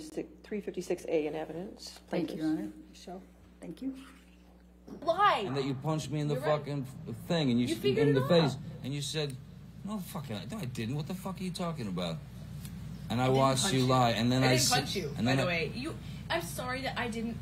356A in evidence. Thank you, Your Honor. Michelle, thank you. Lie. And that you punched me in the fucking thing, and you figured in the it face, out. and you said, "No, fucking, no, I didn't. What the fuck are you talking about?" And I watched you lie, and then I didn't punch you. and By then the way, I'm sorry that I didn't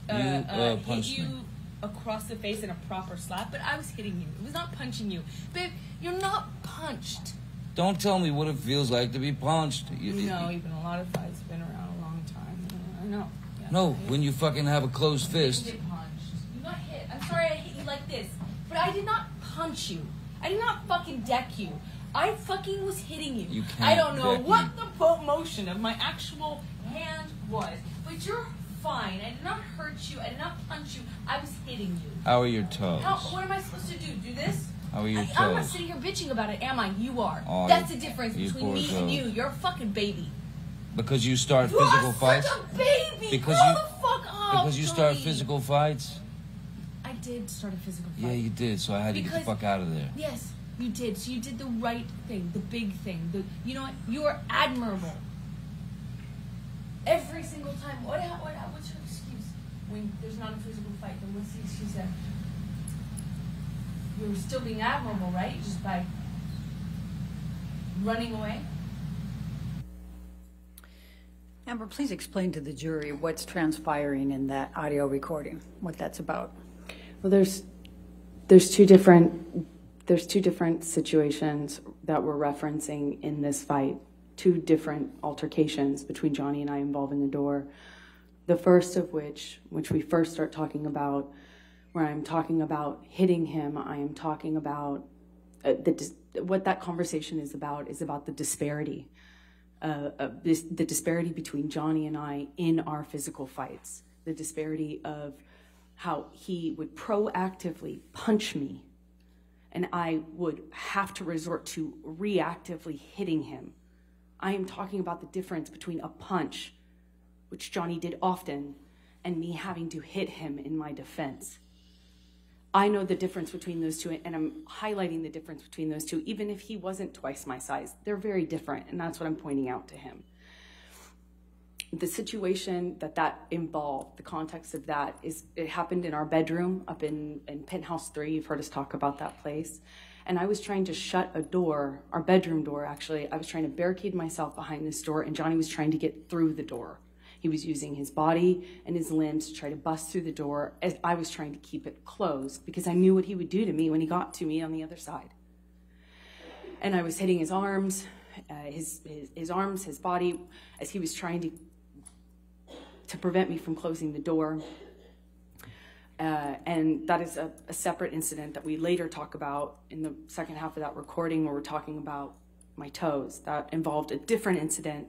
hit punched you me across the face in a proper slap, but I was hitting you. It was not punching you, babe. You're not punched. Don't tell me what it feels like to be punched. You've been a lot of fights. Been around a long time. I know. Yeah. No, when you fucking have a closed fist. You get punched. You got hit. I'm sorry I hit you like this, but I did not punch you. I did not fucking deck you. I fucking was hitting you. You can't I don't know deck what me. the motion of my actual hand was, but you're fine. I did not hurt you. I did not punch you. I was hitting you. How are your toes? What am I supposed to do? Do this? How are your toes? I'm not sitting here bitching about it, am I? You are. Oh, That's the difference you between poor me and toes. you. You're a fucking baby. Because you start You physical are fights? such a baby. Because Grow you- the fuck up, Because you start Joey. physical fights? I did start a physical fight. Yeah, you did, so I had to get the fuck out of there. Yes, you did. So you did the right thing, the big thing. You know what? You are admirable. Every single time. What's your excuse when there's not a physical fight? Then what's the excuse there? You're still being admirable, right? Just by running away? Amber, please explain to the jury what's transpiring in that audio recording, what that's about. Well, there's two different situations that we're referencing in this fight. Two different altercations between Johnny and I involving the door. The first of which we first start talking about, where I'm talking about hitting him, I am talking about what that conversation is about the disparity. The disparity between Johnny and I in our physical fights. The disparity of how he would proactively punch me and I would have to resort to reactively hitting him. I am talking about the difference between a punch, which Johnny did often, and me having to hit him in my defense. I know the difference between those two, and I'm highlighting the difference between those two, even if he wasn't twice my size. They're very different, and that's what I'm pointing out to him. The situation that involved, the context of that, is it happened in our bedroom up in Penthouse 3. You've heard us talk about that place. And I was trying to shut a door, our bedroom door actually. I was trying to barricade myself behind this door, and Johnny was trying to get through the door. He was using his body and his limbs to try to bust through the door as I was trying to keep it closed because I knew what he would do to me when he got to me on the other side. And I was hitting his arms, his body, as he was trying to prevent me from closing the door. And that is a separate incident that we later talk about in the second half of that recording where we're talking about my toes. That involved a different incident,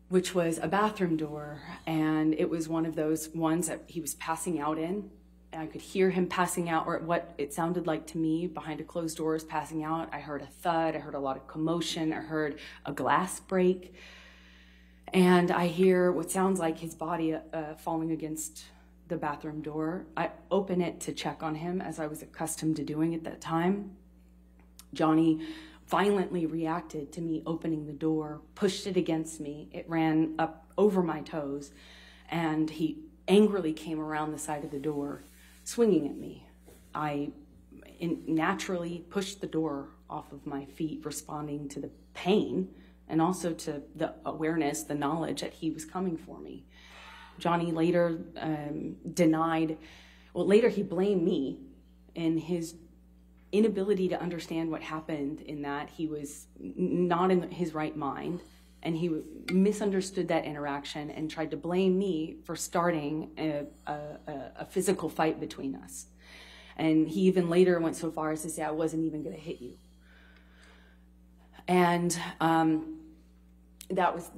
which was a bathroom door, and it was one of those ones that he was passing out in. And I could hear him passing out, or what it sounded like to me, behind a closed doors, passing out. I heard a thud, I heard a lot of commotion, I heard a glass break, and I hear what sounds like his body falling against the bathroom door. I open it to check on him, as I was accustomed to doing at that time. Johnny violently reacted to me opening the door, pushed it against me. It ran up over my toes, and he angrily came around the side of the door, swinging at me. I naturally pushed the door off of my feet, responding to the pain and also to the awareness, the knowledge that he was coming for me. Johnny later later he blamed me in his inability to understand what happened, in that he was not in his right mind, and he misunderstood that interaction and tried to blame me for starting a physical fight between us. And he even later went so far as to say, I wasn't even going to hit you. And that was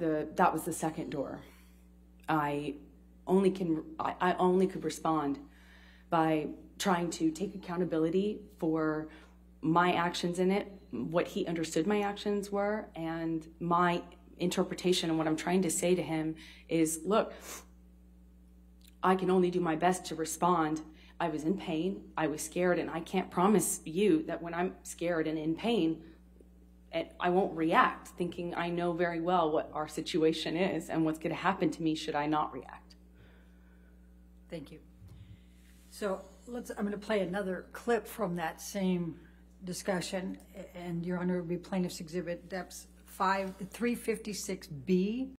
the second door. I only could respond by trying to take accountability for my actions in it, what he understood my actions were, and my interpretation. And what I'm trying to say to him is, look, I can only do my best to respond. I was in pain, I was scared, and I can't promise you that when I'm scared and in pain, I won't react, thinking I know very well what our situation is and what's going to happen to me should I not react. Thank you. So I'm going to play another clip from that same discussion, and Your Honor, it would be Plaintiff's Exhibit Depths 356B.